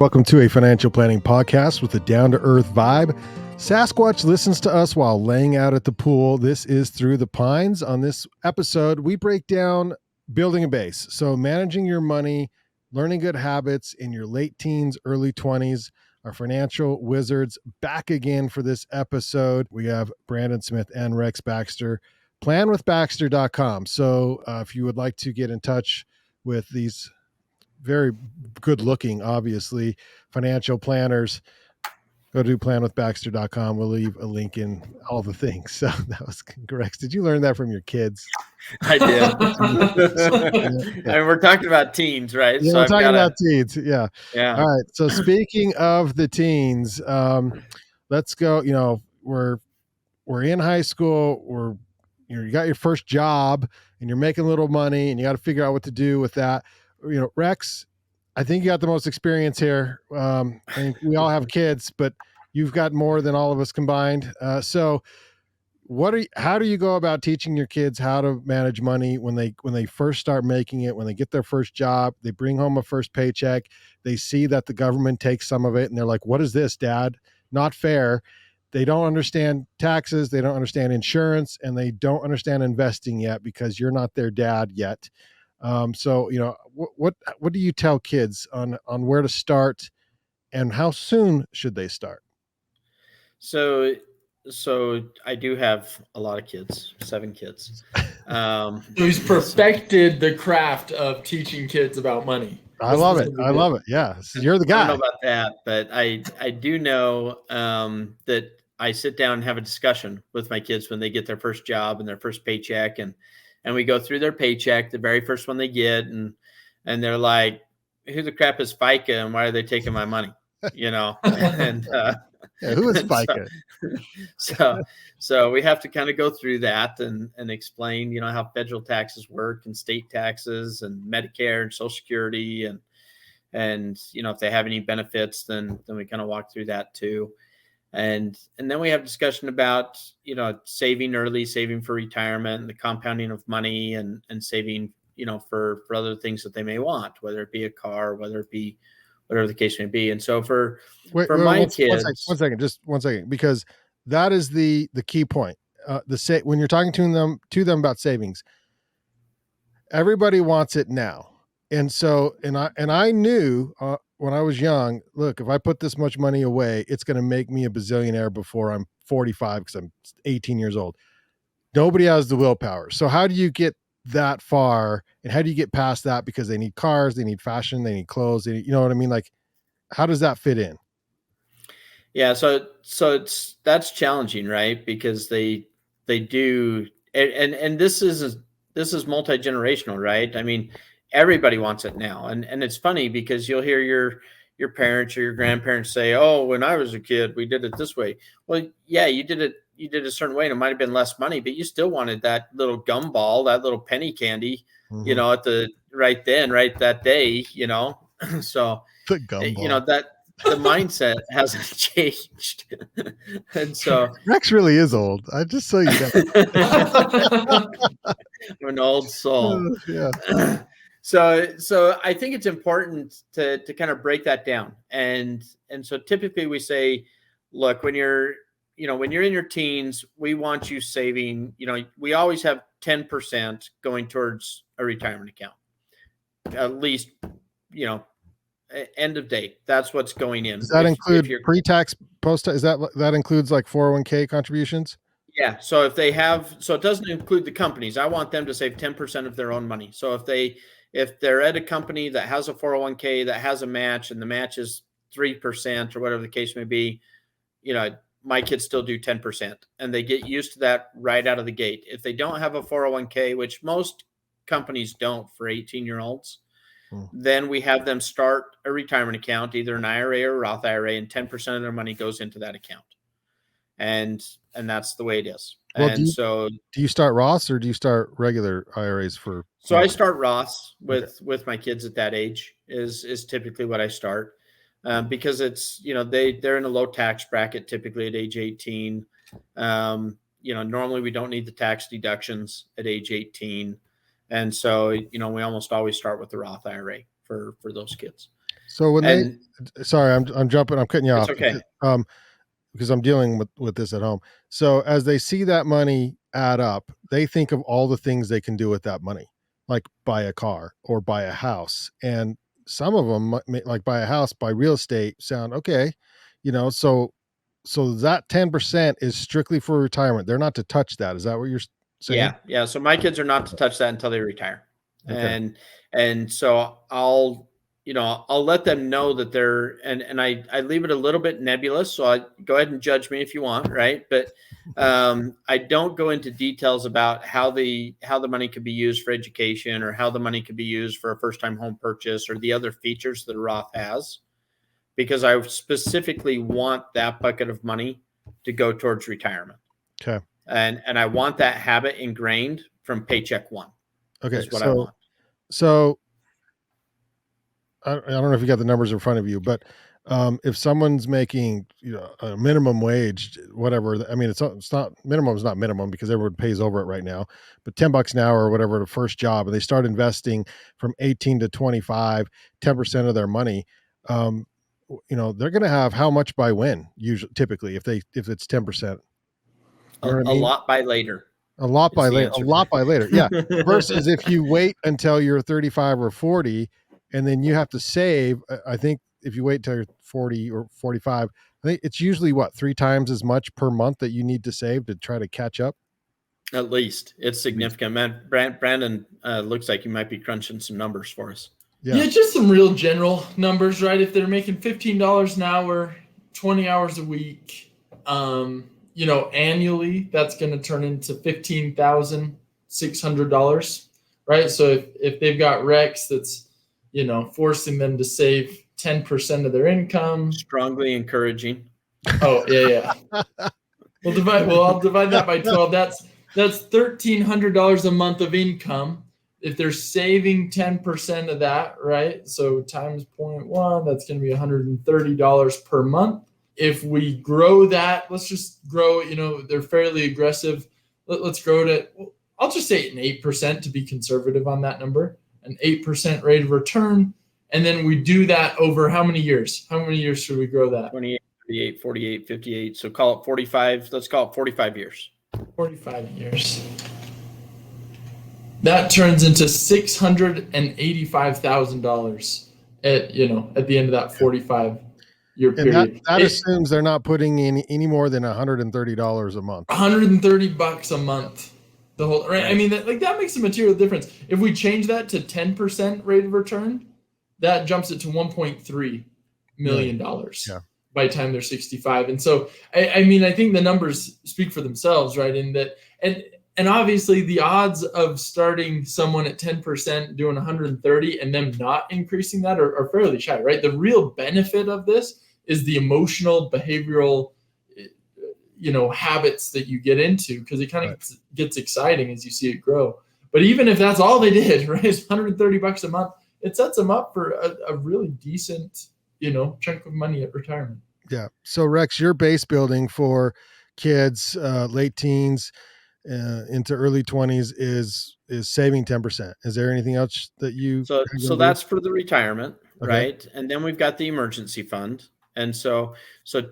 Welcome to a financial planning podcast with a down-to-earth vibe. Sasquatch listens to us while laying out at the pool. This is Through the Pines. On this episode, we break down building a base. So managing your money, learning good habits in your late teens, early 20s. Our financial wizards back again for this episode. We have Brandon Smith and Rex Baxter, planwithbaxter.com. So if you would like to get in touch with these very good looking, obviously, financial planners, go to planwithbaxter.com. We'll leave a link in all the things. So that was correct. Did you learn that from your kids? I did. I mean, we're talking about teens, right? Yeah, so we're talking about teens. Yeah. Yeah. All right. So speaking of the teens, let's go. You know, we're in high school. You got your first job and you're making a little money and you got to figure out what to do with that. You know, Rex, I think you got the most experience here. I think we all have kids, but you've got more than all of us combined. So how do you go about teaching your kids how to manage money when they first start making it, when they get their first job, they bring home a first paycheck, they see that the government takes some of it and they're like, what is this, Dad? Not fair. They don't understand taxes, they don't understand insurance, and they don't understand investing yet because you're not their dad yet. So, you know, what do you tell kids on where to start and how soon should they start? So I do have a lot of kids, 7 kids. So he's perfected the craft of teaching kids about money. I love it. I love it. Yeah. You're the guy. I don't know about that, but I do know that I sit down and have a discussion with my kids when they get their first job and their first paycheck, and we go through their paycheck, the very first one they get, and they're like, who the crap is FICA and why are they taking my money? You know, and yeah, who is FICA? So we have to kind of go through that and explain, you know, how federal taxes work and state taxes and Medicare and Social Security and you know, if they have any benefits, then we kind of walk through that too. And then we have discussion about, you know, saving early, saving for retirement, and the compounding of money and saving, you know, for other things that they may want, whether it be a car, whether it be whatever the case may be. And so for my kids, one second, because that is the key point. When you're talking to them about savings, everybody wants it now. And so, and I knew when I was young, look, if I put this much money away, it's going to make me a bazillionaire before I'm 45 because I'm 18 years old. Nobody has the willpower. So how do you get that far and how do you get past that? Because they need cars, they need fashion, they need clothes. You know what I mean? Like, how does that fit in? Yeah. So that's challenging, right? Because they do. And this is multi-generational, right? I mean, everybody wants it now. And it's funny because you'll hear your parents or your grandparents say, oh, when I was a kid, we did it this way. Well, yeah, you did a certain way and it might've been less money, but you still wanted that little gumball, that little penny candy, mm-hmm. you know, right that day, you know? So, you know, that the mindset hasn't changed. And so Rex really is old. I just so you know. I'm an old soul. Yeah. So I think it's important to kind of break that down. And so typically we say, look, when you're in your teens, we want you saving, you know, we always have 10% going towards a retirement account, at least, you know, end of date. That's what's going in. Does that include pre-tax, post-tax? That includes like 401k contributions? Yeah. So if they have, so it doesn't include the companies. I want them to save 10% of their own money. So if they're at a company that has a 401k that has a match and the match is 3% or whatever the case may be, you know, my kids still do 10% and they get used to that right out of the gate. If they don't have a 401k, which most companies don't for 18-year-olds, then we have them start a retirement account, either an IRA or a Roth IRA, and 10% of their money goes into that account. And that's the way it is. Well, and do you start Roths or do you start regular IRAs for? So I start Roths with my kids at that age is typically what I start. Because it's, you know, they're in a low tax bracket, typically at age 18. You know, normally we don't need the tax deductions at age 18. And so, you know, we almost always start with the Roth IRA for those kids. So when And sorry, I'm jumping, I'm cutting you it's off. okay. Because I'm dealing with this at home. So as they see that money add up, they think of all the things they can do with that money, like buy a car or buy a house. And some of them, like buy a house, buy real estate, sound okay, so that 10% is strictly for retirement. They're not to touch that. Is that what you're saying? Yeah. So my kids are not to touch that until they retire. Okay. And so I'll let them know that they're, and I leave it a little bit nebulous. So I go ahead and judge me if you want, right? But I don't go into details about how the money could be used for education, or how the money could be used for a first time home purchase, or the other features that a Roth has, because I specifically want that bucket of money to go towards retirement. Okay. And I want that habit ingrained from paycheck one. Okay. Is what I want. So I don't know if you got the numbers in front of you, but if someone's making a minimum wage, whatever, I mean, it's not minimum is not minimum because everyone pays over it right now, but $10 an hour or whatever, the first job, and they start investing from 18 to 25, 10% of their money, they're going to have how much by when, usually, typically, if it's 10%. You know what I mean? A lot by later. A lot by later. Yeah. Versus if you wait until you're 35 or 40, and then you have to save. I think if you wait till you're 40 or 45, I think it's usually 3 times as much per month that you need to save to try to catch up. At least it's significant, man. Brandon, looks like you might be crunching some numbers for us. Yeah, just some real general numbers, right? If they're making $15 an hour, 20 hours a week, annually, that's going to turn into $15,600, right? So if they've got Rex that's, forcing them to save 10% of their income. Strongly encouraging. Oh, yeah. I'll divide that by 12. That's $1,300 a month of income. If they're saving 10% of that, right? So times 0.1, that's going to be $130 per month. If we grow that, let's just grow, they're fairly aggressive. Let's grow it. I'll just say an 8% to be conservative on that number, an 8% rate of return. And then we do that over how many years? How many years should we grow that? 28, 38, 48, 58. So call it 45. Let's call it 45 years. 45 years. That turns into $685,000 at the end of that 45-year period. And that assumes they're not putting in any more than $130 a month. $130 a month. The whole right. I mean, that makes a material difference. If we change that to 10% rate of return, that jumps it to $1.3 million by the time they're 65. And so, I mean, I think the numbers speak for themselves, right? In that, and obviously the odds of starting someone at 10% doing 130 and them not increasing that are fairly shy, right? The real benefit of this is the emotional, behavioral, habits that you get into, because it kind of gets exciting as you see it grow. But even if that's all they did, right, is $130 a month, it sets them up for a really decent, chunk of money at retirement. Yeah. So Rex, your base building for kids, late teens, into early 20s is saving 10%. Is there anything else that you? So that's for the retirement, right? And then we've got the emergency fund. And so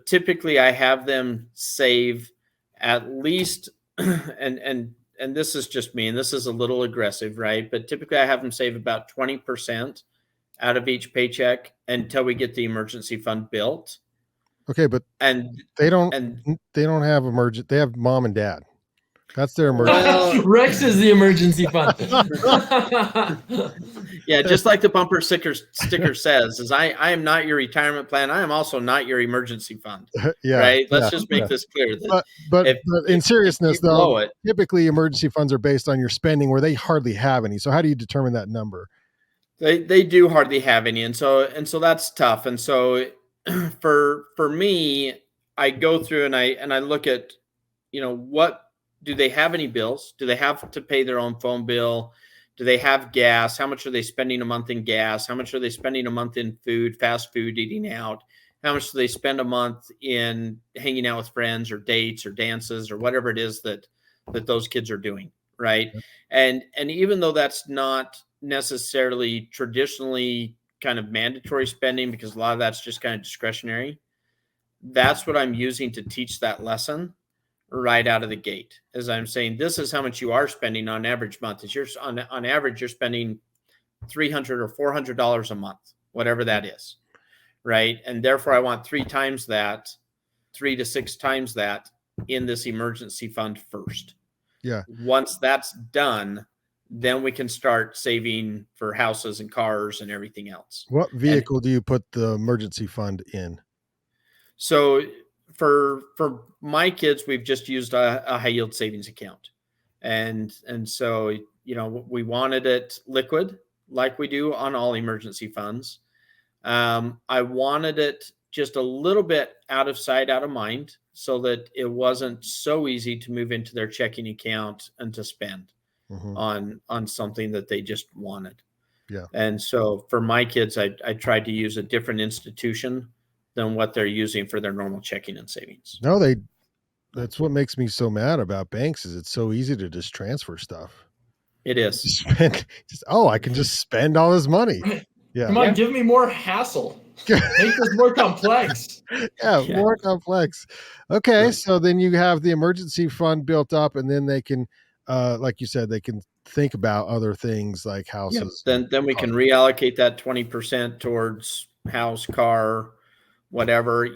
typically I have them save at least, and this is just me, and this is a little aggressive, right? But typically I have them save about 20% out of each paycheck until we get the emergency fund built. Okay, but they don't have emergent. They have mom and dad. That's their emergency. Rex is the emergency fund. Yeah, just like the bumper sticker says, is I am not your retirement plan. I am also not your emergency fund. Yeah. Right. Let's just make this clear. But in seriousness, though, typically emergency funds are based on your spending where they hardly have any. So how do you determine that number? They do hardly have any, and so that's tough. And so for me, I go through and I look at, what do they have any bills? Do they have to pay their own phone bill? Do they have gas? How much are they spending a month in gas? How much are they spending a month in food, fast food, eating out? How much do they spend a month in hanging out with friends or dates or dances or whatever it is that those kids are doing, right? And even though that's not necessarily traditionally kind of mandatory spending because a lot of that's just kind of discretionary. That's what I'm using to teach that lesson right out of the gate. As I'm saying, this is how much you are spending on average month. Is you're on average, you're spending $300 or $400 a month, whatever that is. Right. And therefore I want 3 to 6 times that in this emergency fund first. Yeah. Once that's done, then we can start saving for houses and cars and everything else. What vehicle do you put the emergency fund in? So for my kids, we've just used a high yield savings account. And so, we wanted it liquid like we do on all emergency funds. I wanted it just a little bit out of sight, out of mind, so that it wasn't so easy to move into their checking account and to spend on something that they just wanted. Yeah. And so for my kids, I tried to use a different institution than what they're using for their normal checking and savings. No, that's what makes me so mad about banks is it's so easy to just transfer stuff. It is. I can just spend all this money. Yeah. Come on, give me more hassle. Make this more complex. Yeah, more complex. Okay, right. So then you have the emergency fund built up, and then they can, like you said, they can think about other things like houses. Yeah. Then we can reallocate that 20% towards house, car, whatever.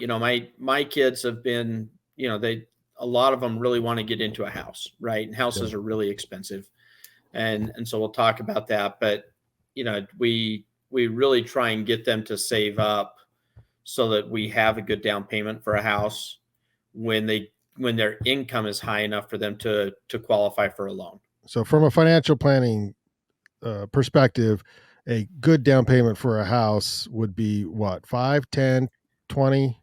My kids have been, a lot of them really want to get into a house, right? And houses are really expensive. And so we'll talk about that. But, we really try and get them to save up so that we have a good down payment for a house when their income is high enough for them to qualify for a loan. So from a financial planning perspective, a good down payment for a house would be what, 5, 10, 20?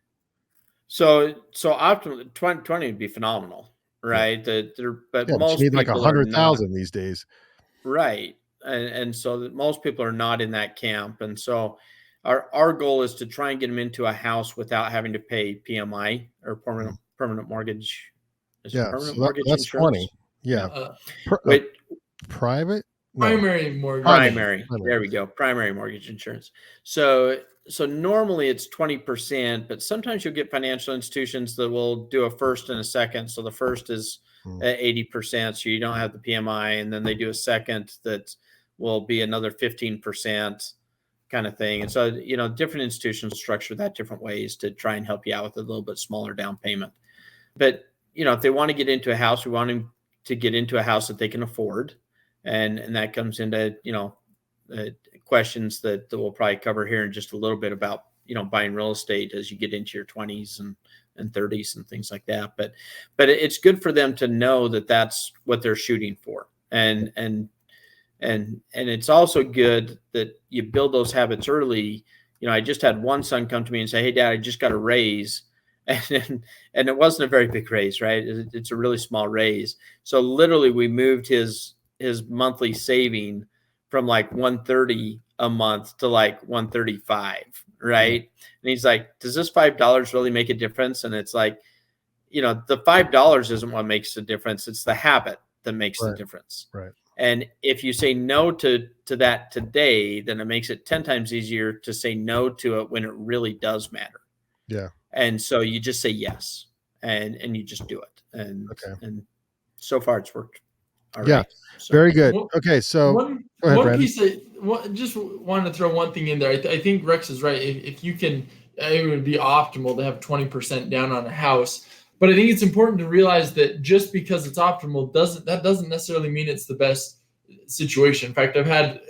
So optimally 20 would be phenomenal, right? But most you need like people 100,000 these days. Right. And so that most people are not in that camp. And so our goal is to try and get them into a house without having to pay PMI or permanent mortgage. Mortgage that's insurance? 20. Yeah. Private? No. Primary mortgage. Primary. There we go. Primary mortgage insurance. So normally it's 20%, but sometimes you'll get financial institutions that will do a first and a second. So the first is at 80%, so you don't have the PMI, and then they do a second that will be another 15% kind of thing. And so, different institutions structure that different ways to try and help you out with a little bit smaller down payment. But, if they want to get into a house, we want them to get into a house that they can afford. And that comes into, questions that we'll probably cover here in just a little bit about, buying real estate as you get into your 20s and 30s and things like that. But it's good for them to know that that's what they're shooting for. And it's also good that you build those habits early. I just had one son come to me and say, "Hey, Dad, I just got a raise." And it wasn't a very big raise, right? It's a really small raise. So literally we moved his monthly saving from like $130 a month to like $135, right? And he's like, "Does this $5 really make a difference?" And it's like, the $5 isn't what makes the difference. It's the habit that makes the difference. Right. And if you say no to that today, then it makes it 10 times easier to say no to it when it really does matter. Yeah. And so you just say yes, and you just do it. And so far it's worked. All right. So, very good. Okay. So one piece just wanted to throw one thing in there. I think Rex is right. If you can, it would be optimal to have 20% down on a house. But I think it's important to realize that just because it's optimal doesn't necessarily mean it's the best situation. In fact, I've had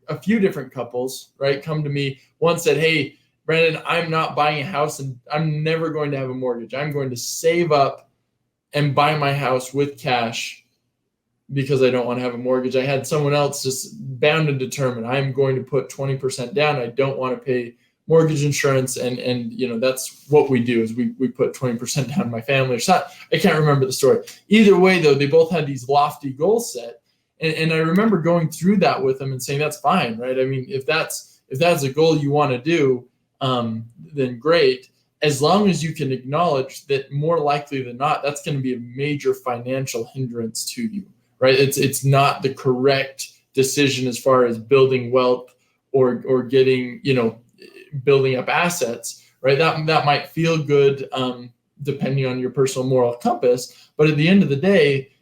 a few different couples, right, come to me. One said, "Hey, Brandon, I'm not buying a house and I'm never going to have a mortgage. I'm going to save up and buy my house with cash because I don't want to have a mortgage." I had someone else just bound and determined, "I'm going to put 20% down. I don't want to pay mortgage insurance." And that's what we do is we put 20% down in my family. I can't remember the story. Either way, though, they both had these lofty goals set. And I remember going through that with them and saying, "That's fine, right? I mean, if that's a goal you want to do, then great. As long as you can acknowledge that more likely than not, that's going to be a major financial hindrance to you, right? It's not the correct decision as far as building wealth or getting, building up assets, right? That might feel good, depending on your personal moral compass. But at the end of the day,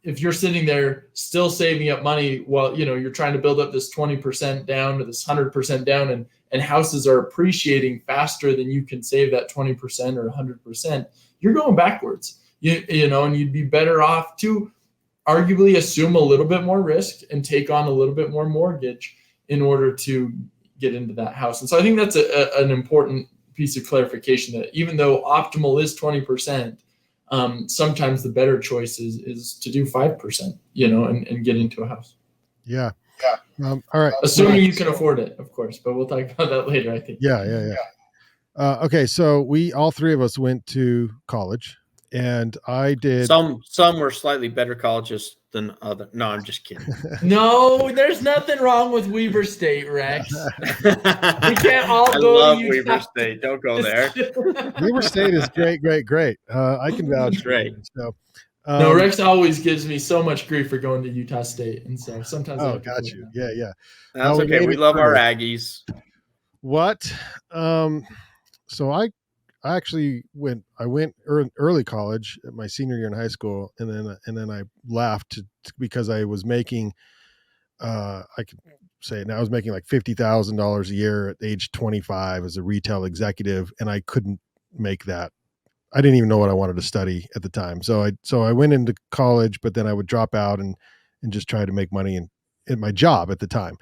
if you're sitting there still saving up money while, you're trying to build up this 20% down to this 100% down, and houses are appreciating faster than you can save that 20% or 100%, you're going backwards, and you'd be better off to arguably assume a little bit more risk and take on a little bit more mortgage in order to get into that house. And so I think that's an important piece of clarification, that even though optimal is 20%, sometimes the better choice is to do 5%, and get into a house. Yeah. All right. Assuming you can afford it, of course, but we'll talk about that later, I think. Yeah. Okay. So all three of us went to college, and I did. Some were slightly better colleges than other. No, I'm just kidding. No, there's nothing wrong with Weber State, Rex. We can't all go I love to Utah. Weber State. Don't go there. Weber State is great. I can vouch for Great. it. So, no, Rex always gives me so much grief for going to Utah State, and so sometimes. Oh, got you. Yeah. That's okay. We love our Aggies. What? So I actually went early college at my senior year in high school, and then I left because I was making I could say it now, I was making like $50,000 a year at age 25 as a retail executive, and I couldn't make that. I didn't even know what I wanted to study at the time. So I went into college, but then I would drop out and just try to make money in my job at the time.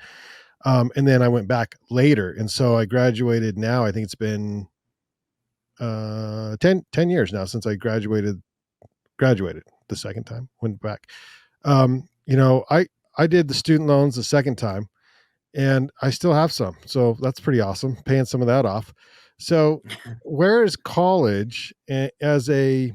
And then I went back later. And so I graduated now. I think it's been 10 years now since I graduated the second time, went back. I did the student loans the second time, and I still have some. So that's pretty awesome, paying some of that off. So where is college as a,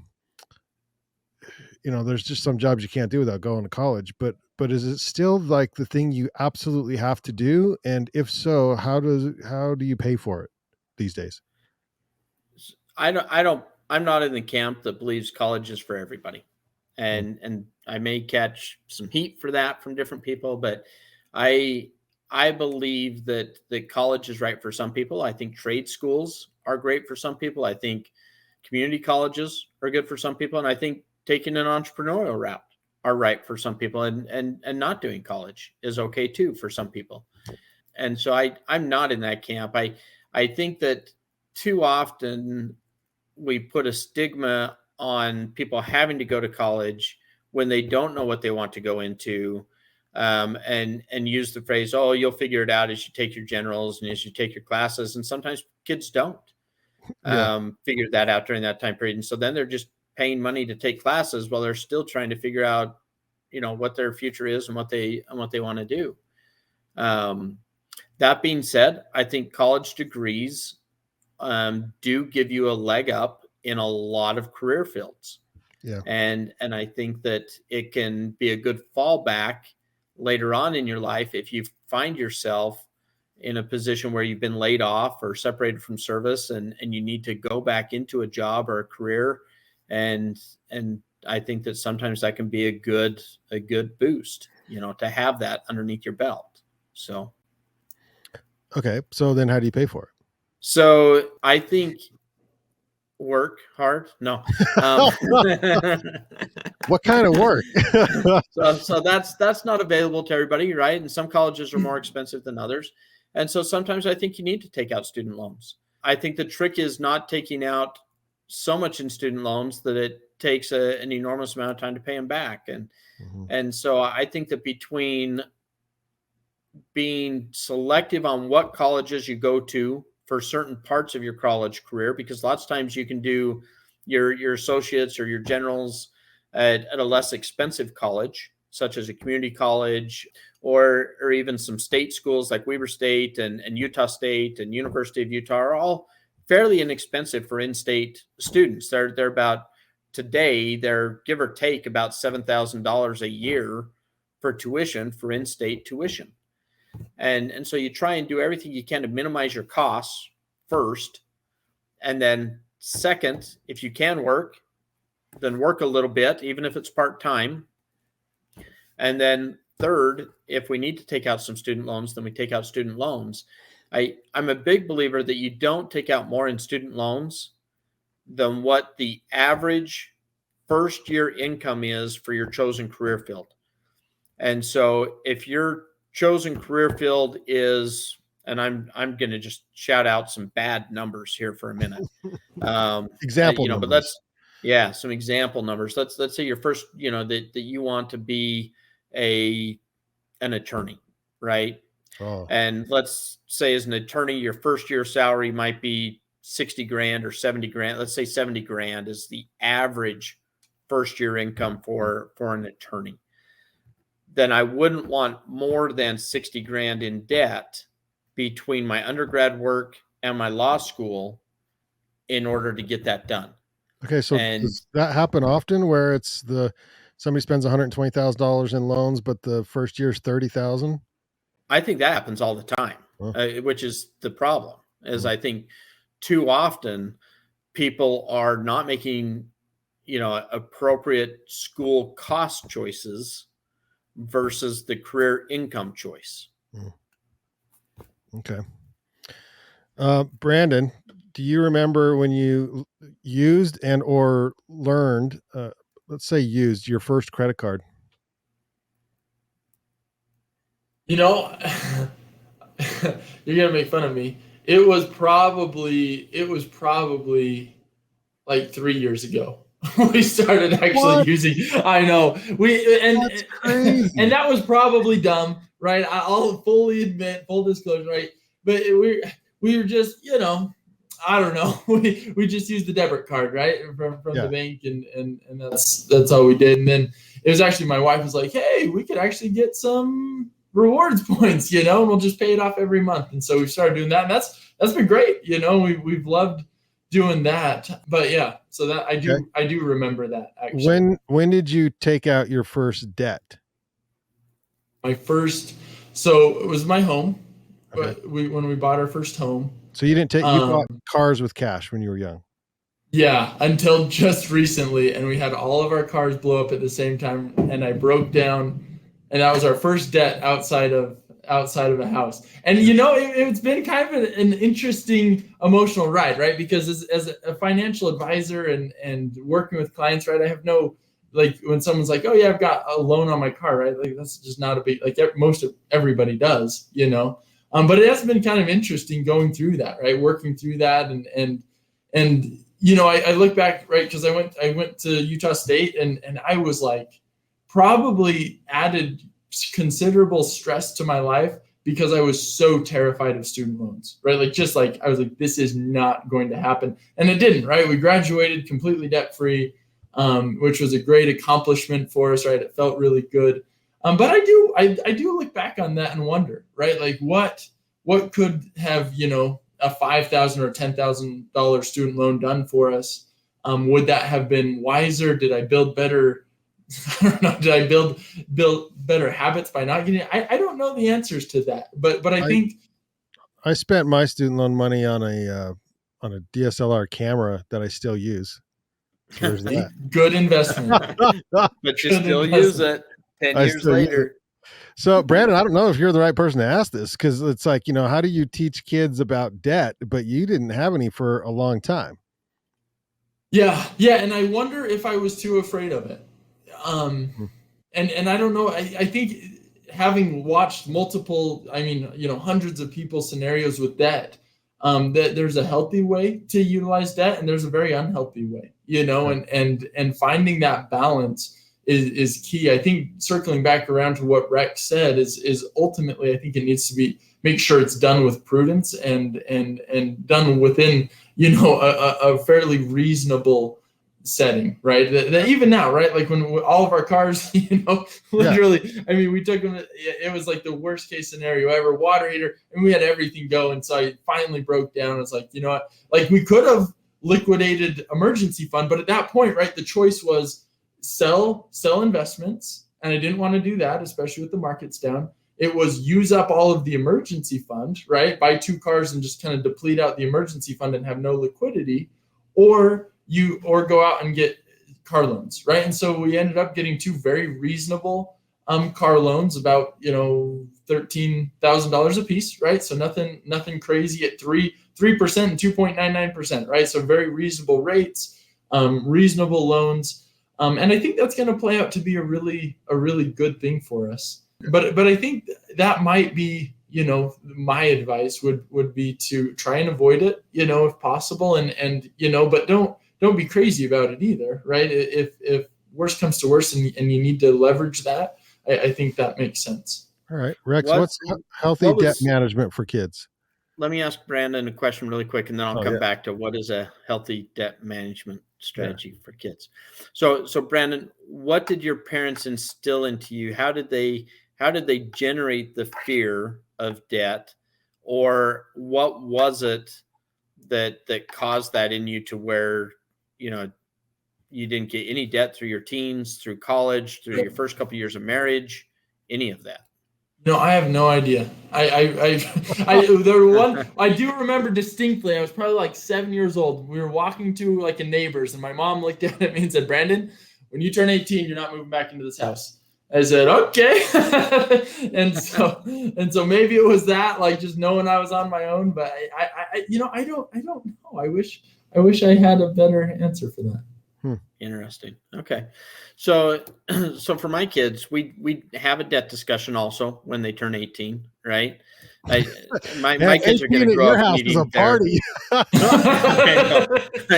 there's just some jobs you can't do without going to college, but is it still like the thing you absolutely have to do? And if so, how do you pay for it these days? I'm not in the camp that believes college is for everybody. And I may catch some heat for that from different people, but I believe that college is right for some people. I think trade schools are great for some people. I think community colleges are good for some people. And I think taking an entrepreneurial route are right for some people, and not doing college is okay too for some people. And so I'm not in that camp. I think that too often we put a stigma on people having to go to college when they don't know what they want to go into, and use the phrase, "Oh, you'll figure it out as you take your generals and as you take your classes." And sometimes kids don't figure that out during that time period, and so then they're just paying money to take classes while they're still trying to figure out, what their future is and what they want to do. That being said, I think college degrees do give you a leg up in a lot of career fields. Yeah. And I think that it can be a good fallback later on in your life if you find yourself in a position where you've been laid off or separated from service, and you need to go back into a job or a career. And I think that sometimes that can be a good boost, to have that underneath your belt. So. Okay. So then how do you pay for it? So I think work hard. No. What kind of work? So that's not available to everybody, right? And some colleges are more expensive than others. And so sometimes I think you need to take out student loans. I think the trick is not taking out so much in student loans that it takes an enormous amount of time to pay them back. And so I think that between being selective on what colleges you go to for certain parts of your college career, because lots of times you can do your associates or your generals at a less expensive college, such as a community college, or even some state schools like Weber State and Utah State and University of Utah are all fairly inexpensive for in-state students. They're about, today, they're give or take about $7,000 a year for tuition, for in-state tuition. And so you try and do everything you can to minimize your costs first. And then second, if you can work, then work a little bit, even if it's part-time. And then third, if we need to take out some student loans, then we take out student loans. I'm a big believer that you don't take out more in student loans than what the average first year income is for your chosen career field. And so if your chosen career field is, and I'm going to just shout out some bad numbers here for a minute. Example numbers. But some example numbers. Let's say your first, that you want to be an attorney, right? Oh. And let's say as an attorney, your first year salary might be 60 grand or 70 grand. Let's say 70 grand is the average first year income for an attorney. Then I wouldn't want more than 60 grand in debt between my undergrad work and my law school in order to get that done. Okay. So does that happen often where somebody spends $120,000 in loans, but the first year's $30,000? I think that happens all the time, which is the problem. I think too often people are not making, appropriate school cost choices versus the career income choice. Okay. Brandon, do you remember when you used and or learned, let's say used your first credit card? You're going to make fun of me. It was probably like 3 years ago. We started actually using, I know That's crazy. And that was probably dumb, right? I'll fully admit, full disclosure, right? But we were just, I don't know. We just used the debit card, right? From the bank and that's all we did. And then it was actually, my wife was like, hey, we could actually get some rewards points, and we'll just pay it off every month. And so we started doing that. And that's been great. We've loved doing that. But yeah, so that I do remember that actually. When did you take out your first debt? So it was my home. Okay. When we bought our first home. So you didn't you bought cars with cash when you were young? Yeah, until just recently. And we had all of our cars blow up at the same time. And I broke down, and that was our first debt outside of a house. And it's been kind of an interesting emotional ride, right? Because as a financial advisor and working with clients, right, I have no, like, when someone's like, oh yeah, I've got a loan on my car, right? Like, that's just not a big, like, most of everybody does, but it has been kind of interesting going through that, right? Working through that and I look back, right? Because I went to Utah State and I was like, probably added considerable stress to my life because I was so terrified of student loans, right? I was like, this is not going to happen. And it didn't, right? We graduated completely debt-free, which was a great accomplishment for us, right? It felt really good. But I do look back on that and wonder, right? Like what could have, a $5,000 or $10,000 student loan done for us? Would that have been wiser? Did I build better? I don't know. Did I build better habits by not getting it? I don't know the answers to that, but I think I spent my student loan money on a DSLR camera that I still use. So there's that. Good investment. But you still use it 10 years later. So Brandon, I don't know if you're the right person to ask this, because it's like, how do you teach kids about debt, but you didn't have any for a long time? Yeah. And I wonder if I was too afraid of it. And I don't know. I think having watched multiple, hundreds of people's scenarios with debt, that there's a healthy way to utilize debt and there's a very unhealthy way, and finding that balance is key. I think circling back around to what Rex said is ultimately, I think it needs to make sure it's done with prudence and done within, a fairly reasonable setting, right? That even now, right? Like when all of our cars, literally, we took them, it was like the worst case scenario ever, water heater, and we had everything go. And so I finally broke down. It's like, what? Like we could have liquidated emergency fund, but at that point, right, the choice was sell investments. And I didn't want to do that, especially with the markets down. It was use up all of the emergency fund, right? Buy 2 cars and just kind of deplete out the emergency fund and have no liquidity, or go out and get car loans, right? And so we ended up getting 2 very reasonable car loans, about $13,000 a piece, right? So nothing crazy at 3% and 2.99%, right? So very reasonable rates, reasonable loans, and I think that's going to play out to be a really good thing for us. But I think that might be, my advice would be to try and avoid it, if possible, and but don't be crazy about it either, right? If worst comes to worst and you need to leverage that, I think that makes sense. All right, Rex, what's healthy debt management for kids? Let me ask Brandon a question really quick, and then I'll come back to what is a healthy debt management strategy for kids. So Brandon, what did your parents instill into you? How did they generate the fear of debt, or what was it that caused that in you to where, you didn't get any debt through your teens, through college, through your first couple of years of marriage, any of that? No, I have no idea. I do remember distinctly. I was probably like 7 years old. We were walking to like a neighbor's, and my mom looked at me and said, "Brandon, when you turn 18, you're not moving back into this house." I said, "Okay." and so maybe it was that, like, just knowing I was on my own. But I don't know. I wish I had a better answer for that. Interesting. Okay. So for my kids, we have a debt discussion also when they turn 18, right? My kids are going to grow up needing a party. I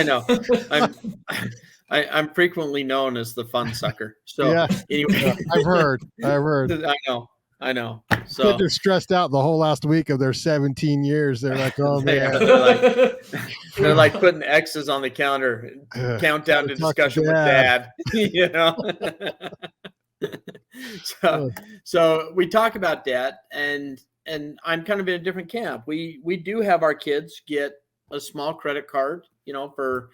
know. I'm frequently known as the fun sucker. So anyway, I've heard. I know. So kids are stressed out the whole last week of their 17 years. They're like, oh man. They're like putting X's on the calendar, countdown to discussion with dad. So we talk about debt, and I'm kind of in a different camp. We do have our kids get a small credit card, for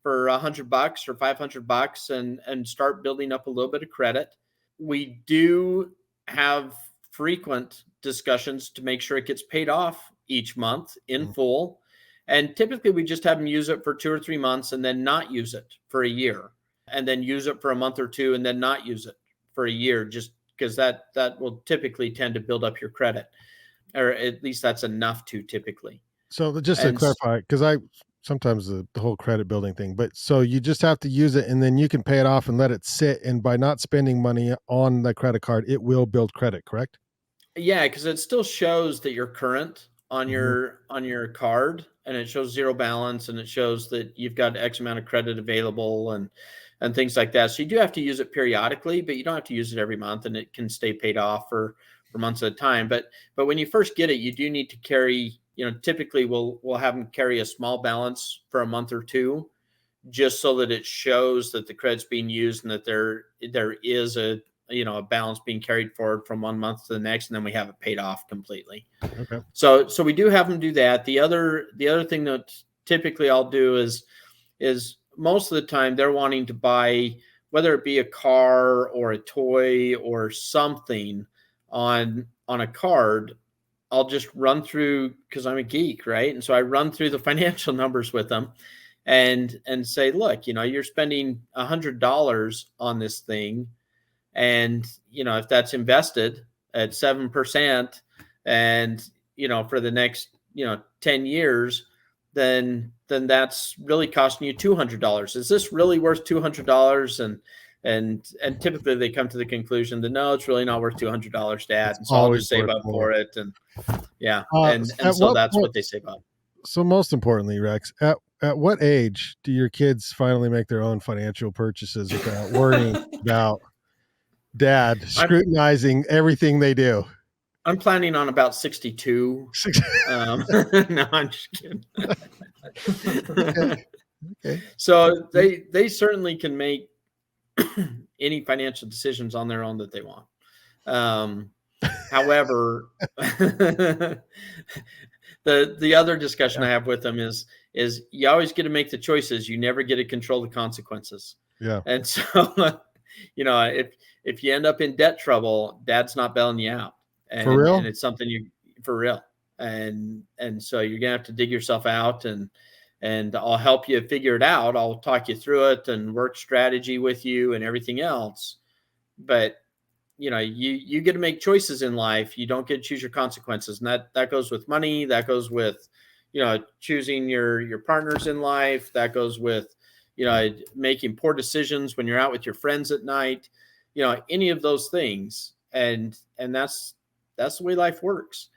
$100 or $500, and start building up a little bit of credit. We do have frequent discussions to make sure it gets paid off each month in full. And typically we just have them use it for 2 or 3 months and then not use it for a year, and then use it for a month or two and then not use it for a year, just because that will typically tend to build up your credit, or at least that's enough to typically. So just to clarify, because sometimes the whole credit building thing, but so you just have to use it and then you can pay it off and let it sit. And by not spending money on the credit card, it will build credit, correct? Yeah, because it still shows that you're current on your card, and it shows zero balance, and it shows that you've got X amount of credit available and things like that. So you do have to use it periodically, but you don't have to use it every month, and it can stay paid off for months at a time. But when you first get it, you do need to carry, typically we'll have them carry a small balance for a month or two, just so that it shows that the credit's being used and that there is a balance being carried forward from 1 month to the next, and then we have it paid off completely. Okay. So we do have them do that. The other thing that typically I'll do is most of the time they're wanting to buy, whether it be a car or a toy or something on a card. I'll just run through, because I'm a geek, right? And so I run through the financial numbers with them and say, look, you're spending $100 on this thing. And, if that's invested at 7% and, for the next, 10 years, then that's really costing you $200. Is this really worth $200? And typically they come to the conclusion that no, it's really not worth $200, Dad. And so I'll just save up for it. And so that's what they save up. So most importantly, Rex, at what age do your kids finally make their own financial purchases without worrying about Dad scrutinizing everything they do? I'm planning on about 62. No, I'm just kidding. Okay. So they certainly can make any financial decisions on their own that they want. However, the other discussion I have with them is you always get to make the choices. You never get to control the consequences. Yeah. And so, if you end up in debt trouble, Dad's not bailing you out. And, for real? And it's something for real. And so you're going to have to dig yourself out, and I'll help you figure it out. I'll talk you through it and work strategy with you and everything else. But you get to make choices in life. You don't get to choose your consequences. And that goes with money. That goes with, choosing your partners in life. That goes with, making poor decisions when you're out with your friends at night, any of those things. And that's the way life works.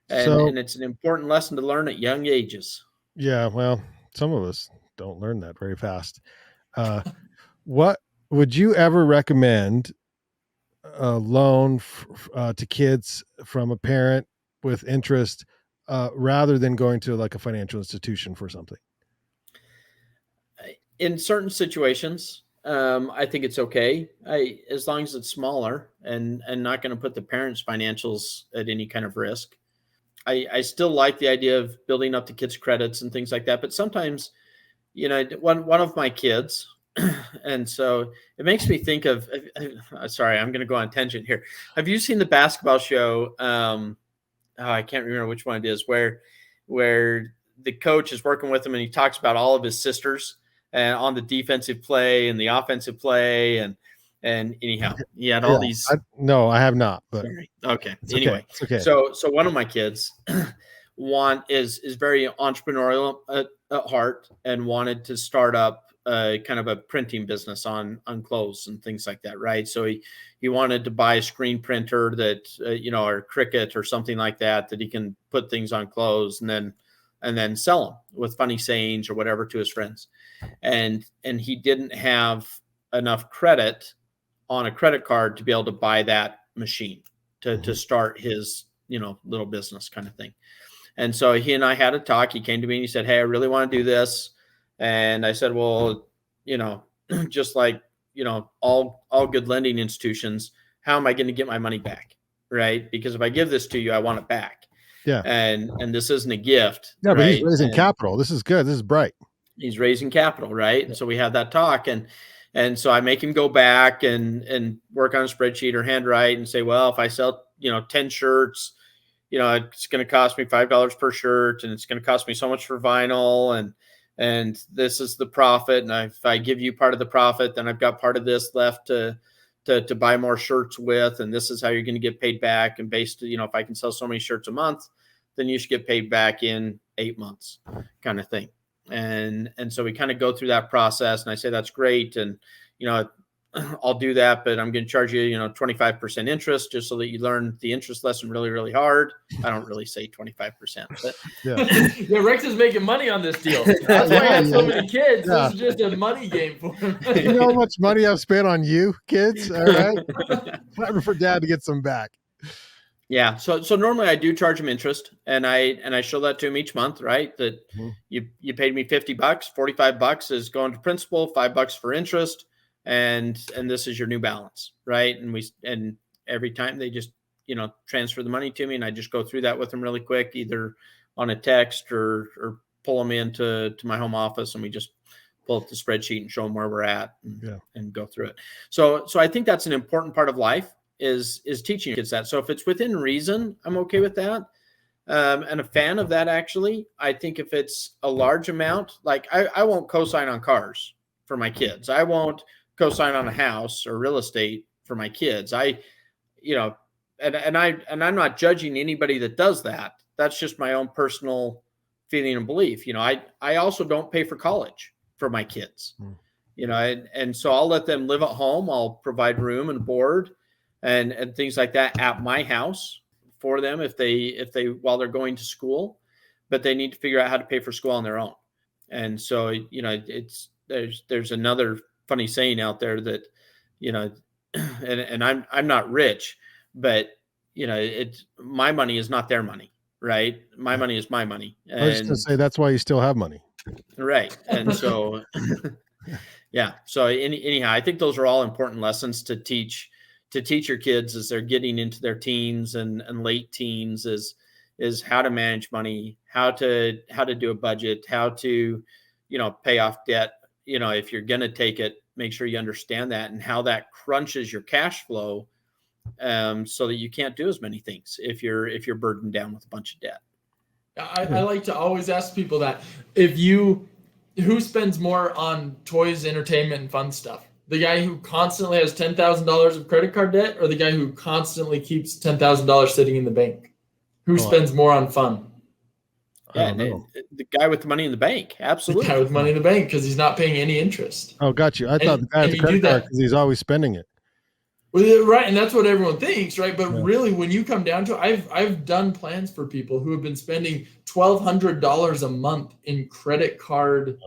And it's an important lesson to learn at young ages. Yeah. Well, some of us don't learn that very fast. What would you ever recommend a loan to kids from a parent with interest, rather than going to like a financial institution for something? In certain situations, I think it's okay. As long as it's smaller and not going to put the parents' financials at any kind of risk. I still like the idea of building up the kids' credits and things like that. But sometimes, one of my kids, and so it makes me think of, sorry, I'm going to go on a tangent here. Have you seen the basketball show? I can't remember which one it is, where the coach is working with him and he talks about all of his sisters and on the defensive play and the offensive play. And anyhow, he had all these. No, I have not, but sorry. Okay. It's anyway, okay. So one of my kids is very entrepreneurial at heart and wanted to start up kind of a printing business on clothes and things like that. Right. So he wanted to buy a screen printer that, or Cricut or something like that he can put things on clothes and then sell them with funny sayings or whatever to his friends. And he didn't have enough credit on a credit card to be able to buy that machine to start his, little business kind of thing. And so he and I had a talk. He came to me and he said, "Hey, I really want to do this." And I said, "Well, just like, all good lending institutions, how am I going to get my money back?" Right. Because if I give this to you, I want it back. Yeah. And this isn't a gift. Yeah, but he's raising capital. This is good. This is bright. He's raising capital. Right. And so we had that talk and so I make him go back and work on a spreadsheet or handwrite and say, well, if I sell, 10 shirts, it's going to cost me $5 per shirt and it's going to cost me so much for vinyl. And this is the profit. And if I give you part of the profit, then I've got part of this left to buy more shirts with. And this is how you're going to get paid back. And based, if I can sell so many shirts a month, then you should get paid back in 8 months kind of thing. And so we kind of go through that process and I say, that's great. And, I'll do that, but I'm going to charge you, 25% interest just so that you learn the interest lesson really, really hard. I don't really say 25%, but yeah, Rex is making money on this deal. That's why I have so many kids. Yeah. This is just a money game for him. You know how much money I've spent on you kids? All right. Time for dad to get some back. Yeah. So normally I do charge them interest and I show that to them each month, right? That you paid me $50, $45 is going to principal, $5 for interest. And this is your new balance. Right. And every time they just, transfer the money to me and I just go through that with them really quick, either on a text or pull them into my home office and we just pull up the spreadsheet and show them where we're at and go through it. So I think that's an important part of life is teaching kids that. So if it's within reason, I'm okay with that. And a fan of that, actually. I think if it's a large amount, like I won't co-sign on cars for my kids. I won't co-sign on a house or real estate for my kids. And I'm not judging anybody that does that. That's just my own personal feeling and belief. I also don't pay for college for my kids, and so I'll let them live at home. I'll provide room and board and things like that at my house for them if they while they're going to school, but they need to figure out how to pay for school on their own. And so, there's another funny saying out there that, and I'm not rich, but my money is not their money, right? My money is my money. And, I was just gonna say that's why you still have money. Right. And so, yeah. So anyhow, I think those are all important lessons to teach your kids as they're getting into their teens and late teens is how to manage money, how to do a budget, how to, pay off debt. If you're going to take it, make sure you understand that and how that crunches your cash flow, so that you can't do as many things if you're burdened down with a bunch of debt. I like to always ask people that who spends more on toys, entertainment, and fun stuff? The guy who constantly has $10,000 of credit card debt, or the guy who constantly keeps $10,000 sitting in the bank? Who spends more on fun? Yeah, the guy with the money in the bank. Absolutely. The guy with money in the bank, because he's not paying any interest. Oh, got you. I thought the guy with the credit card, because he's always spending it. Well, right, and that's what everyone thinks, right? But really, when you come down to it, I've done plans for people who have been spending $1,200 a month in credit card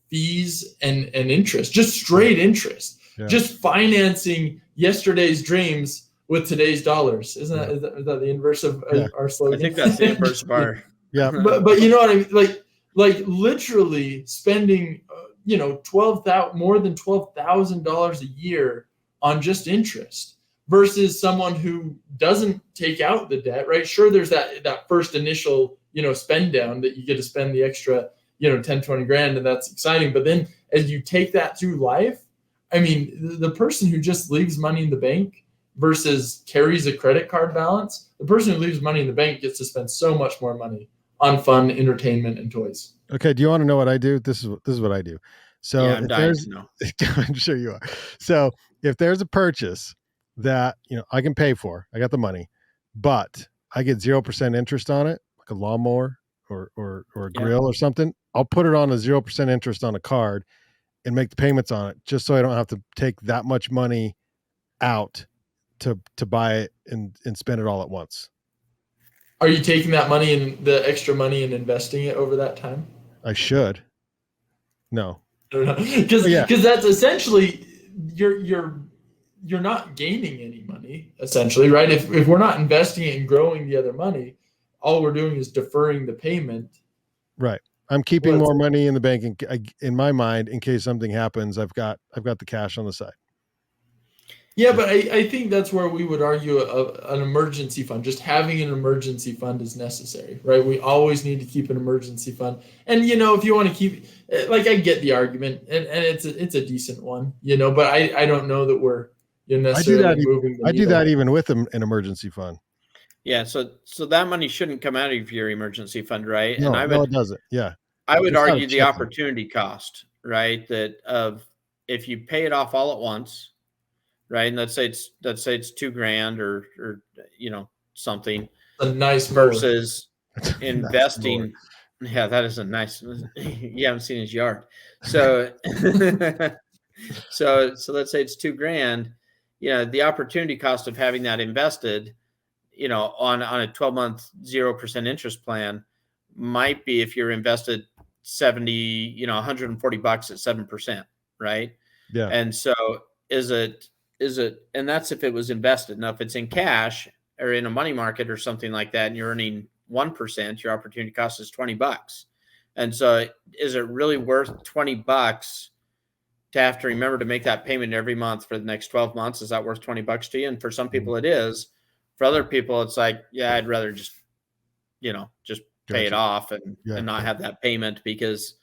fees and interest, just straight interest, just financing yesterday's dreams with today's dollars. Is that the inverse of our slogan? I think that's the inverse of our. Yeah, but you know what I mean? Like literally spending, more than $12,000 a year on just interest, versus someone who doesn't take out the debt, right? Sure, there's that first initial, spend down that you get to spend the extra, 10, 20 grand, and that's exciting. But then as you take that through life, I mean, the person who just leaves money in the bank versus carries a credit card balance, the person who leaves money in the bank gets to spend so much more money on fun, entertainment, and toys. Okay. Do you want to know what I do? This is what I do. So I'm dying to know. I'm sure you are. So if there's a purchase that, I can pay for, I got the money, but I get 0% interest on it, like a lawnmower or a grill or something, I'll put it on a 0% interest on a card and make the payments on it, just so I don't have to take that much money out to buy it and spend it all at once. Are you taking that money and the extra money and investing it over that time? I should. No. I don't know. Because that's essentially you're not gaining any money, essentially, right? If we're not investing it and growing the other money, all we're doing is deferring the payment. Right. I'm keeping more money in the bank in my mind in case something happens. I've got the cash on the side. Yeah, but I think that's where we would argue an emergency fund. Just having an emergency fund is necessary, right? We always need to keep an emergency fund. And, if you want to keep, I get the argument, and it's a decent one, but I don't know that we're necessarily moving. I do that even with an emergency fund. Yeah, so that money shouldn't come out of your emergency fund, right? No, it doesn't. Yeah. I would argue the opportunity cost, right? That if you pay it off all at once, right? And let's say it's $2,000 or something. A nice versus investing. Yeah, that is a nice. You haven't seen his yard, so so let's say it's $2,000. The opportunity cost of having that invested, on a 12-month 0% interest plan might be, if you're invested $140 at 7%, right? Yeah. And so is it, and that's if it was invested. Now, if it's in cash or in a money market or something like that, and you're earning 1%, your opportunity cost is $20. And so is it really worth $20 to have to remember to make that payment every month for the next 12 months? Is that worth $20 to you? And for some people it is. For other people, it's like, yeah, I'd rather just pay it off and not have that payment because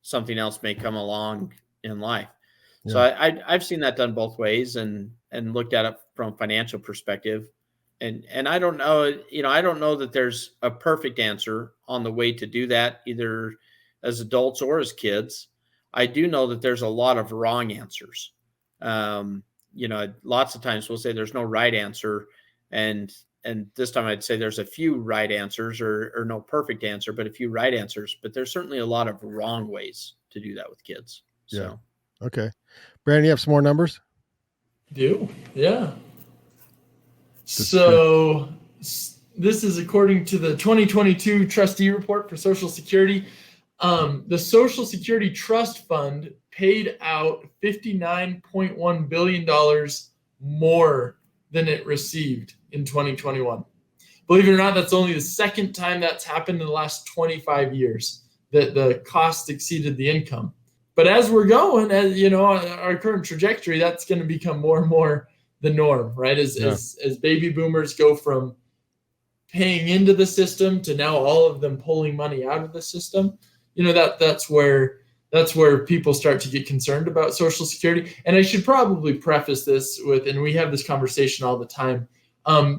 something else may come along in life. Yeah. So I've seen that done both ways and looked at it from a financial perspective. And I don't know, I don't know that there's a perfect answer on the way to do that, either as adults or as kids. I do know that there's a lot of wrong answers. Lots of times we'll say there's no right answer. And this time I'd say there's a few right answers or no perfect answer, but a few right answers. But there's certainly a lot of wrong ways to do that with kids. So. Yeah. Okay. Brandon, you have some more numbers? Do. Yeah. So this is according to the 2022 trustee report for Social Security. The Social Security Trust Fund paid out $59.1 billion more than it received in 2021. Believe it or not, that's only the second time that's happened in the last 25 years that the cost exceeded the income. But as we're going, as our current trajectory, that's going to become more and more the norm, right? As baby boomers go from paying into the system to now all of them pulling money out of the system, that's where people start to get concerned about Social Security. And I should probably preface this with, and we have this conversation all the time,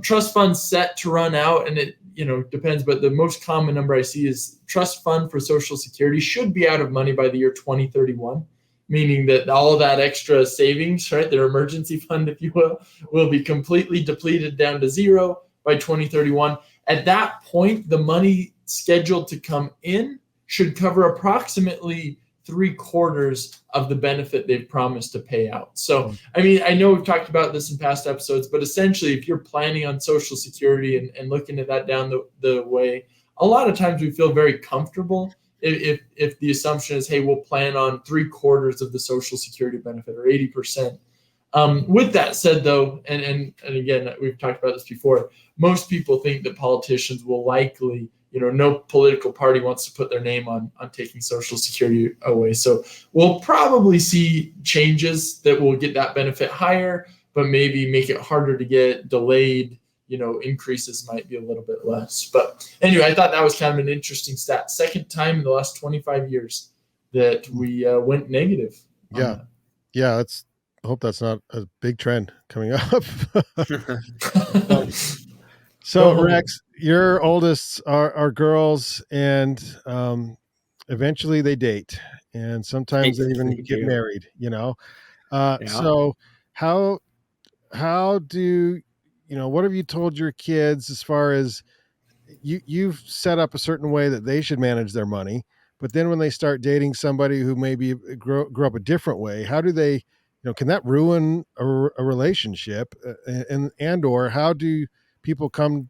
trust funds set to run out, and it depends, but the most common number I see is trust fund for Social Security should be out of money by the year 2031. meaning that all that extra savings, right, their emergency fund, if you will be completely depleted down to zero by 2031. At that point, the money scheduled to come in should cover approximately 3/4 of the benefit they've promised to pay out. So, I mean, I know we've talked about this in past episodes, but essentially, if you're planning on Social Security and looking at that down the way, a lot of times we feel very comfortable if the assumption is, hey, we'll plan on 3/4 of the Social Security benefit or 80%. With that said, though, and again, we've talked about this before, most people think that politicians will likely, no political party wants to put their name on taking Social Security away. So we'll probably see changes that will get that benefit higher, but maybe make it harder to get, delayed, increases might be a little bit less. But anyway, I thought that was kind of an interesting stat. Second time in the last 25 years that we went negative. Yeah. Yeah. I hope that's not a big trend coming up. So Rex, your oldest are girls, and eventually they date, and sometimes they even get married, So how do, what have you told your kids as far as you've set up a certain way that they should manage their money, but then when they start dating somebody who maybe grew up a different way, how do they, can that ruin a relationship? And or how do people come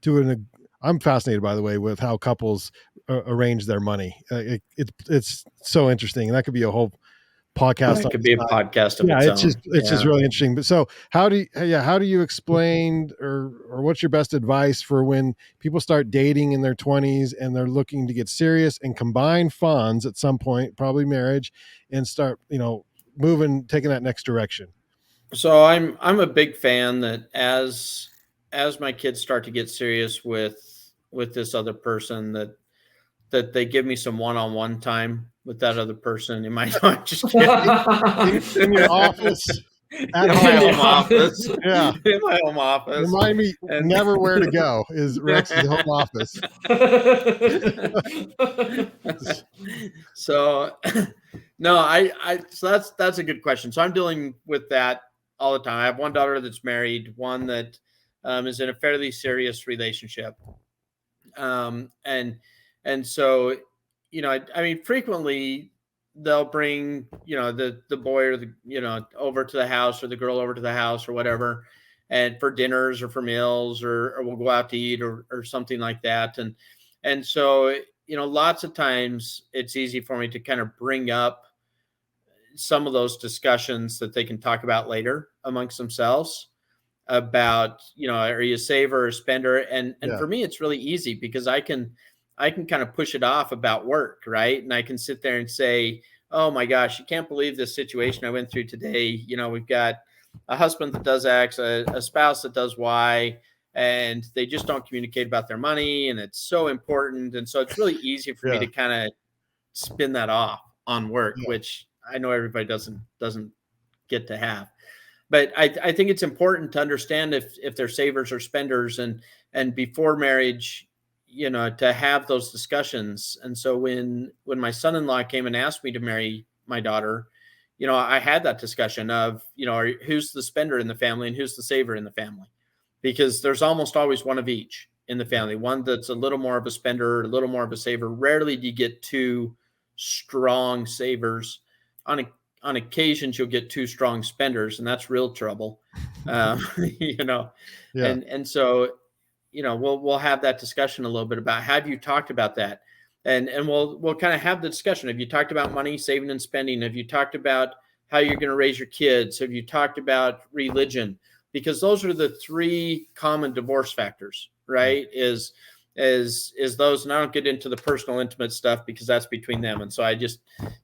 to I'm fascinated, by the way, with how couples arrange their money. It's so interesting, and that could be a whole podcast. It could be a podcast of its own. It's just really interesting. But so how do you explain, or what's your best advice for when people start dating in their 20s and they're looking to get serious and combine funds at some point, probably marriage, and start, taking that next direction? So I'm a big fan that as my kids start to get serious with this other person, that they give me some one-on-one time with that other person. In my just kidding. In your office. At my home office. Yeah. In my home office. Remind me never where to go is Rex's home office. So no, so that's a good question. So I'm dealing with that all the time. I have one daughter that's married, one that is in a fairly serious relationship. And so, I mean, frequently they'll bring, the boy or the, over to the house, or the girl over to the house or whatever, and for dinners or for meals, or we'll go out to eat or something like that. And so, lots of times it's easy for me to kind of bring up some of those discussions that they can talk about later amongst themselves about, are you a saver or a spender? And for me, it's really easy because I can kind of push it off about work, right? And I can sit there and say, oh my gosh, you can't believe this situation I went through today. We've got a husband that does X, a spouse that does Y, and they just don't communicate about their money, and it's so important. And so it's really easy for me to kind of spin that off on work, which I know everybody doesn't get to have. But I think it's important to understand if they're savers or spenders, and before marriage, to have those discussions. And so when my son-in-law came and asked me to marry my daughter, I had that discussion of, who's the spender in the family and who's the saver in the family, because there's almost always one of each in the family, one that's a little more of a spender, a little more of a saver. Rarely do you get two strong savers. On occasions, you'll get two strong spenders, and that's real trouble. And so, we'll have that discussion a little bit about, have you talked about that? And we'll kind of have the discussion. Have you talked about money, saving and spending? Have you talked about how you're going to raise your kids? Have you talked about religion? Because those are the three common divorce factors, right? Is those, and I don't get into the personal intimate stuff because that's between them. And so I just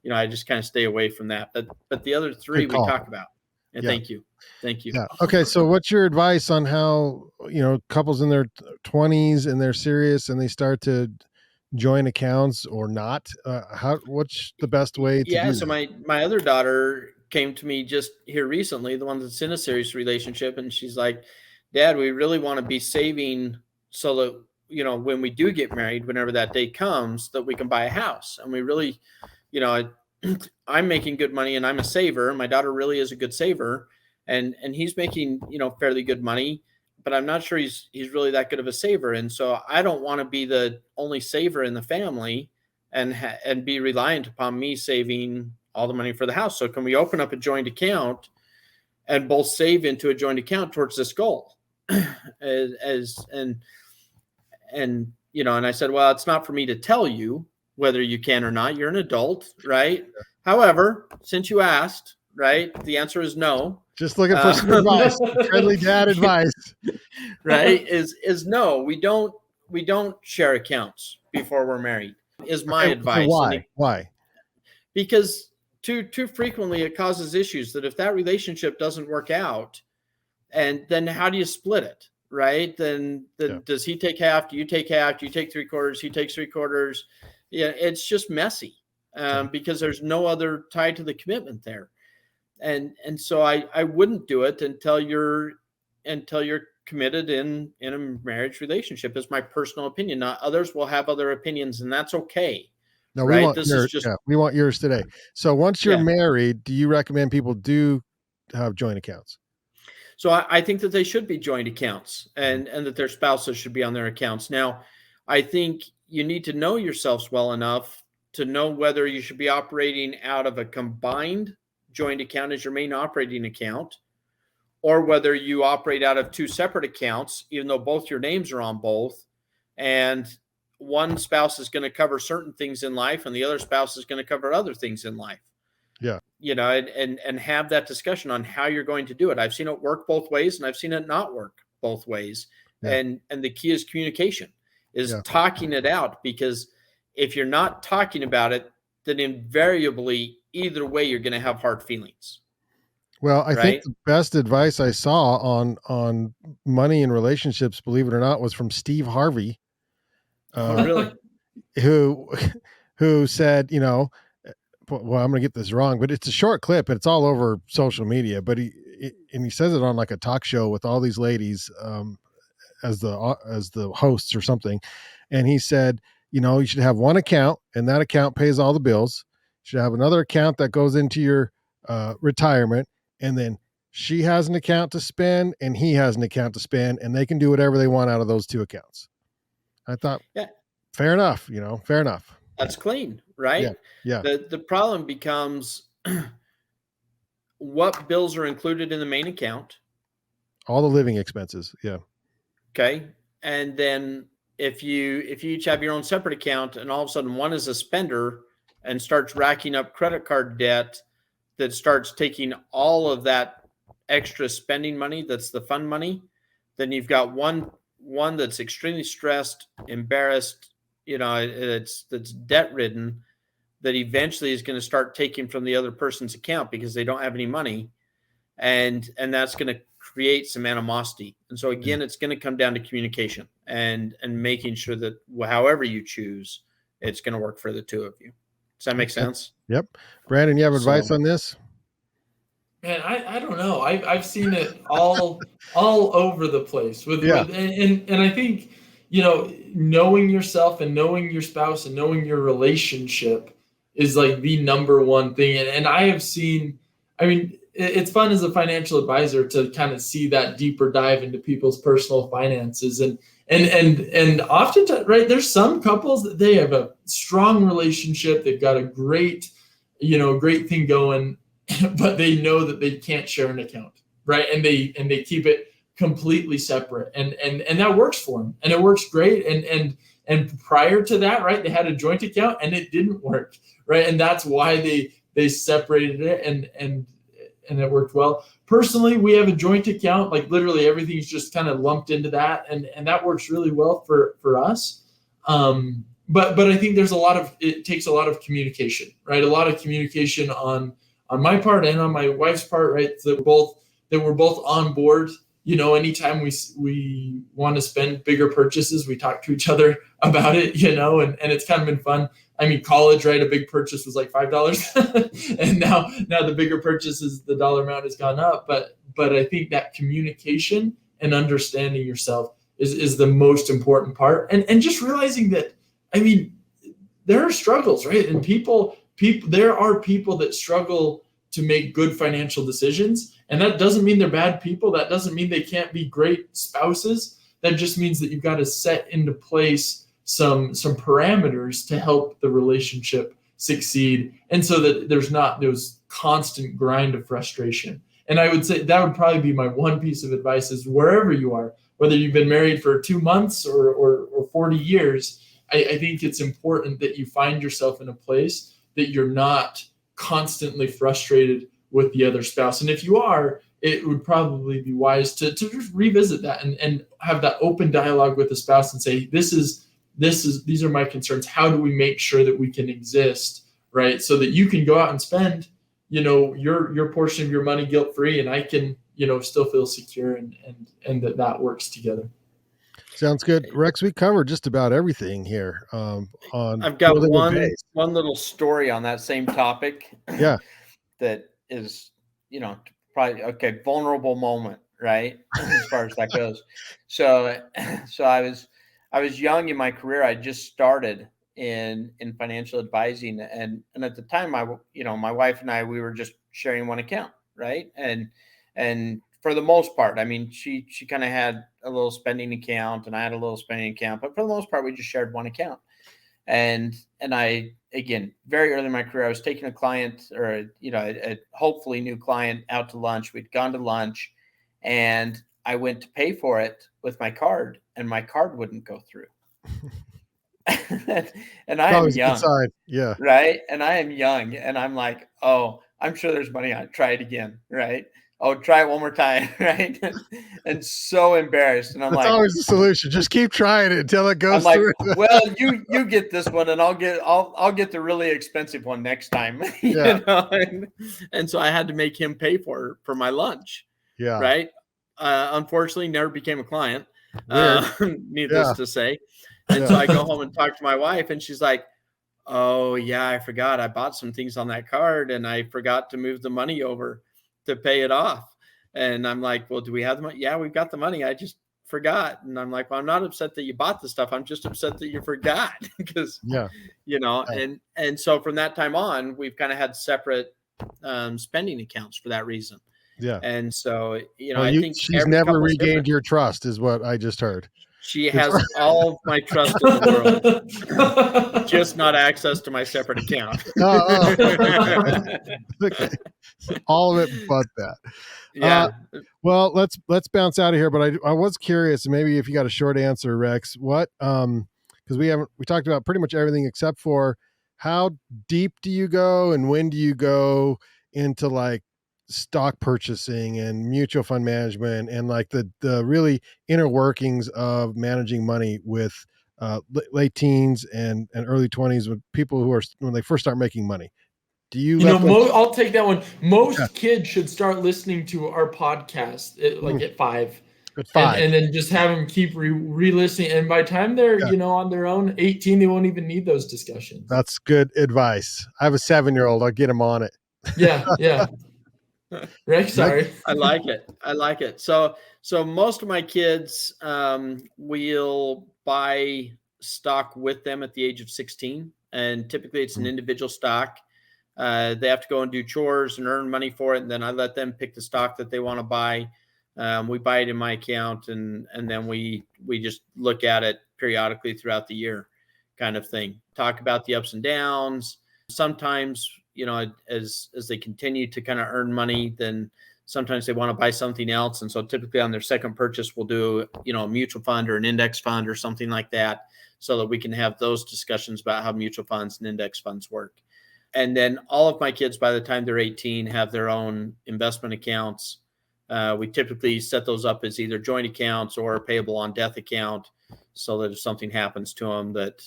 kind of stay away from that. But the other three we talk about. And thank you. Yeah. Okay. So what's your advice on how, couples in their 20s and they're serious and they start to join accounts or not? What's the best way to do that? So my other daughter came to me just here recently, the one that's in a serious relationship. And she's like, Dad, we really want to be saving so that, when we do get married, whenever that day comes, that we can buy a house. And we really, I'm making good money and I'm a saver. My daughter really is a good saver, and he's making, fairly good money, but I'm not sure he's really that good of a saver. And so I don't want to be the only saver in the family and be reliant upon me saving all the money for the house. So can we open up a joint account and both save into a joint account towards this goal? And I said, well, it's not for me to tell you whether you can or not. You're an adult, right? However, since you asked, right, the answer is no. Just looking for some advice, friendly dad advice, right? Is no. We don't share accounts before we're married. Is my advice. So why? Because too frequently it causes issues that if that relationship doesn't work out, and then how do you split it? Right? Then does he take half? Do you take half? Do you take 3/4? He takes 3/4. Yeah, it's just messy because there's no other tie to the commitment there, and so I wouldn't do it until you're committed in a marriage relationship. Is my personal opinion. Not others will have other opinions, and that's okay. No, we want yours. We want yours today. So once you're married, do you recommend people do have joint accounts? So I think that they should be joint accounts and that their spouses should be on their accounts. Now, I think you need to know yourselves well enough to know whether you should be operating out of a combined joint account as your main operating account, or whether you operate out of two separate accounts, even though both your names are on both, and one spouse is going to cover certain things in life and the other spouse is going to cover other things in life. Yeah. And have that discussion on how you're going to do it. I've seen it work both ways and I've seen it not work both ways. Yeah. And the key is communication, is talking it out, because if you're not talking about it, then invariably either way, you're going to have hard feelings. Well, I think the best advice I saw on money and relationships, believe it or not, was from Steve Harvey. Really? Who said, well, I'm going to get this wrong, but it's a short clip and it's all over social media, but he says it on like a talk show with all these ladies as the hosts or something. And he said, you should have one account and that account pays all the bills. You should have another account that goes into your retirement. And then she has an account to spend and he has an account to spend, and they can do whatever they want out of those two accounts. I thought, fair enough, fair enough. That's clean, right? Yeah. The problem becomes what bills are included in the main account. All the living expenses. Yeah. Okay. And then if you each have your own separate account and all of a sudden one is a spender and starts racking up credit card debt that starts taking all of that extra spending money, that's the fun money, then you've got one that's extremely stressed, embarrassed, that's debt ridden, that eventually is going to start taking from the other person's account because they don't have any money. And that's going to create some animosity. And so again, it's going to come down to communication and making sure that however you choose, it's going to work for the two of you. Does that make sense? Yep. Brandon, you have advice on this? Man, I don't know. I've seen it all over the place and I think, knowing yourself and knowing your spouse and knowing your relationship is like the number one thing. And I have seen, it's fun as a financial advisor to kind of see that deeper dive into people's personal finances. And oftentimes, right, there's some couples that they have a strong relationship. They've got a great thing going, but they know that they can't share an account, right? And they keep it completely separate, and that works for them, and it works great. And prior to that, right, they had a joint account and it didn't work, right? And that's why they separated it, and it worked well. Personally, we have a joint account, like literally everything's just kind of lumped into that, and that works really well for us. But I think it takes a lot of communication, right? A lot of communication on my part and on my wife's part, right? That we're both on board. Anytime we want to spend bigger purchases, we talk to each other about it, and it's kind of been fun. College, right? A big purchase was like $5. And now the bigger purchases, the dollar amount has gone up. But I think that communication and understanding yourself is the most important part. And just realizing that, there are struggles, right? And people there are people that struggle to make good financial decisions, and that doesn't mean they're bad people. That doesn't mean they can't be great spouses. That just means that you've got to set into place some parameters to help the relationship succeed, and so that there's not those constant grind of frustration. And I would say that would probably be my one piece of advice is wherever you are, whether you've been married for 2 months or 40 years, I think it's important that you find yourself in a place that you're not constantly frustrated with the other spouse. And if you are, it would probably be wise to just revisit that and have that open dialogue with the spouse and say, these are my concerns. How do we make sure that we can exist, right? So that you can go out and spend, your portion of your money guilt-free, and I can, still feel secure and that works together. Sounds good. Rex, we covered just about everything here. I've got one little story on that same topic. Yeah. That is, probably vulnerable moment, right? As far as that goes. So I was young in my career. I just started in financial advising, and at the time, my wife and I, we were just sharing one account, right? And for the most part, I mean, she kind of had a little spending account, and I had a little spending account, but for the most part, we just shared one account. And I, again, very early in my career, I was taking a client or a hopefully new client out to lunch. We'd gone to lunch, and I went to pay for it with my card, and my card wouldn't go through. And I am young, yeah, right? And I am young, and I'm like, oh, I'm sure there's money on it. Try it again, right? Oh, try it one more time, right? And so embarrassed, and I'm That's like, always the solution. Just keep trying it until it goes I'm through. Like, well, you get this one, and I'll get the really expensive one next time. Yeah. And so I had to make him pay for my lunch. Yeah. Right. Unfortunately, never became a client. Needless to say. And so I go home and talk to my wife, and she's like, oh yeah, I forgot. I bought some things on that card, and I forgot to move the money over to pay it off. And I'm like, well, do we have the money? Yeah, we've got the money. I just forgot. And I'm like, well, I'm not upset that you bought the stuff. I'm just upset that you forgot because, and so from that time on, we've kind of had separate spending accounts for that reason. Yeah. And so, I think she's never regained your trust is what I just heard. She has all of my trust in the world, just not access to my separate account. Okay. All of it but that. Yeah. Well, let's bounce out of here. But I was curious, maybe if you got a short answer, Rex, what because we talked about pretty much everything except for how deep do you go and when do you go into like stock purchasing and mutual fund management and like the really inner workings of managing money with late teens and early 20s with people who are when they first start making money. Do you I'll take that one. Most kids should start listening to our podcast at 5. At 5. And then just have them keep re-listening. And by the time they're, on their own, 18, they won't even need those discussions. That's good advice. I have a 7-year-old. I'll get him on it. Yeah. Rex, sorry. I like it. So most of my kids will buy stock with them at the age of 16. And typically it's an individual stock. They have to go and do chores and earn money for it. And then I let them pick the stock that they want to buy. We buy it in my account and then we just look at it periodically throughout the year kind of thing. Talk about the ups and downs. Sometimes, as they continue to kind of earn money, then sometimes they want to buy something else. And so typically on their second purchase, we'll do, a mutual fund or an index fund or something like that so that we can have those discussions about how mutual funds and index funds work. And then all of my kids, by the time they're 18, have their own investment accounts. We typically set those up as either joint accounts or a payable on death account so that if something happens to them that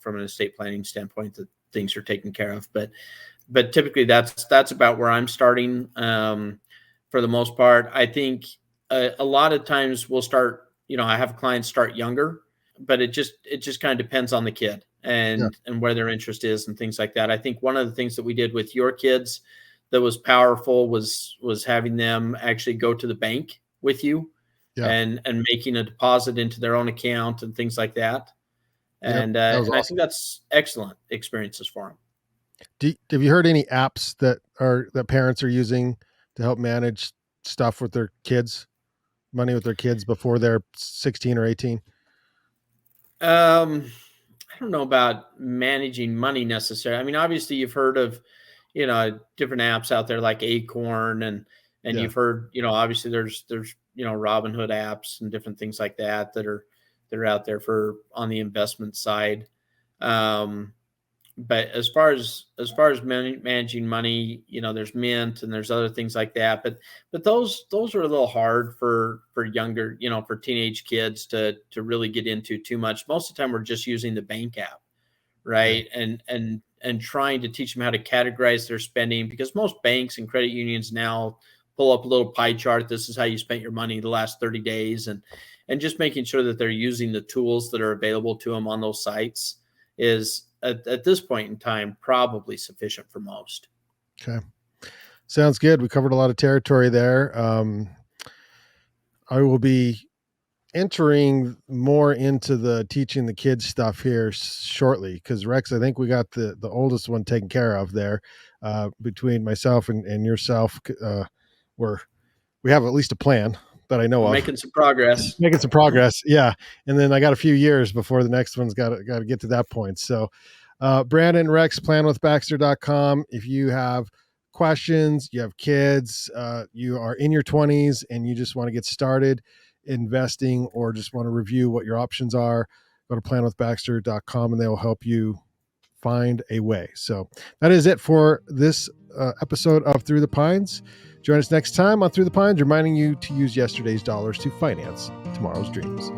from an estate planning standpoint, that things are taken care of. But typically that's about where I'm starting for the most part. I think a lot of times we'll start, I have clients start younger, but it just kind of depends on the kid and where their interest is and things like that. I think one of the things that we did with your kids that was powerful was having them actually go to the bank with you and making a deposit into their own account and things like that. And, and I think that's excellent experiences for them. Have you heard any apps that parents are using to help manage stuff with their kids, money with their kids before they're 16 or 18? I don't know about managing money necessarily. I mean, obviously you've heard of, different apps out there like Acorn, and Yeah. you've heard, obviously there's, Robinhood apps and different things like that that are out there for on the investment side. Um, but as far as managing money, there's Mint and there's other things like that. But those are a little hard for younger, for teenage kids to really get into too much. Most of the time, we're just using the bank app, Yeah. right? And trying to teach them how to categorize their spending, because most banks and credit unions now pull up a little pie chart. This is how you spent your money the last 30 days, and just making sure that they're using the tools that are available to them on those sites is at this point in time probably sufficient for most. Okay. Sounds good. We covered a lot of territory there. I will be entering more into the teaching the kids stuff here shortly, because Rex, I think we got the oldest one taken care of there. Between myself and yourself, we have at least a plan that I know We're of. making some progress. Making some progress, yeah. And then I got a few years before the next one's got to get to that point. So, Brandon, Rex, planwithbaxter.com. If you have questions, you have kids, you are in your 20s and you just want to get started investing or just want to review what your options are, go to planwithbaxter.com and they will help you find a way. So that is it for this episode of Through the Pines. Join us next time on Through the Pines, reminding you to use yesterday's dollars to finance tomorrow's dreams.